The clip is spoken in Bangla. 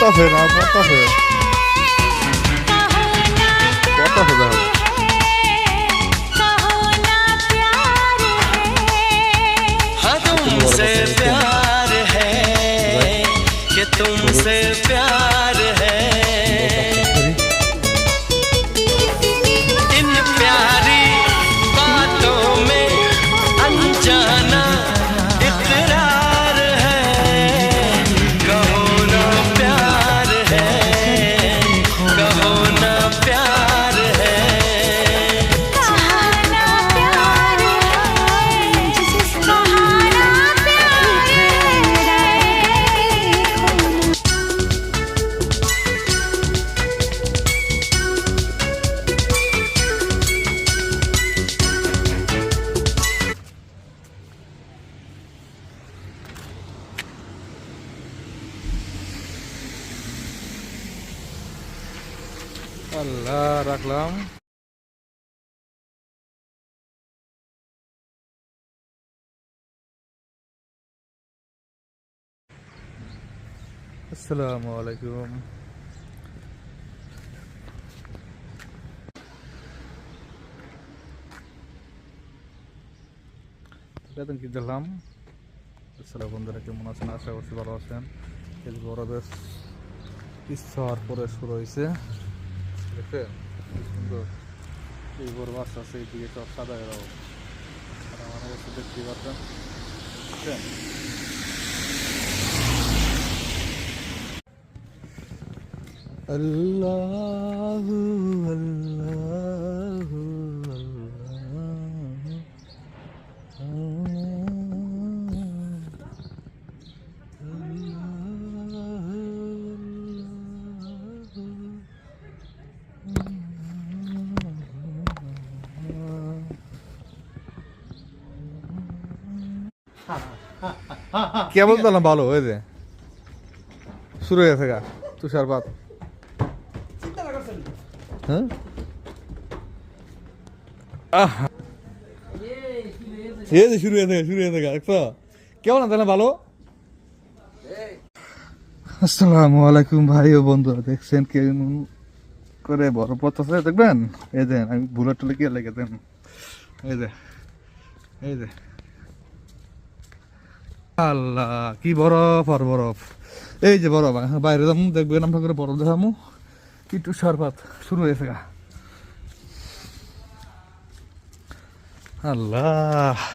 পড়তাছে না পড়তাছে পড়তাছে দেখো तुमसे प्यार है कि तुमसे प्यार है इन प्यारी बातों में अनजाना इकरार है कहो ना प्यार है कहो ना प्यार है আল্লাহ রাখলাম আসসালামু আলাইকুম বেতন কি দিলাম আসসালাম বন্ধুরা কেমন আছেন আশা করছি ভালো আছেন এই বড়দের ইচ্ছার পরে শুরু হয়েছে দেখেন কি সুন্দর এই বড় মাছ আছে এইদিকে সব সাদা গেল আর আমার অবস্থা দেখতে পাচ্ছেন দেখেন আল্লাহু আল্লাহু কেমন দিলাম ভালো হয়ে যে শুরু হয়ে গেছে গা তুষারপাত হ্যাঁ শুরু হয়েছে গা দেখছো কেমন দিলাম ভালো আসসালামু আলাইকুম ভাই ও বন্ধুরা দেখছেন কেমন করে বড় পড়তেছে দেখবেন এই যে আমি বুলেট টুলে কি লেগে দেন এই যে আল্লাহ কি বরফ আর বরফ এই যে বরফ বাইরে যাবো দেখবেন আমরা করে বরফ দেখামু কি তুষারপাত শুরু হয়েছে গা আল্লাহ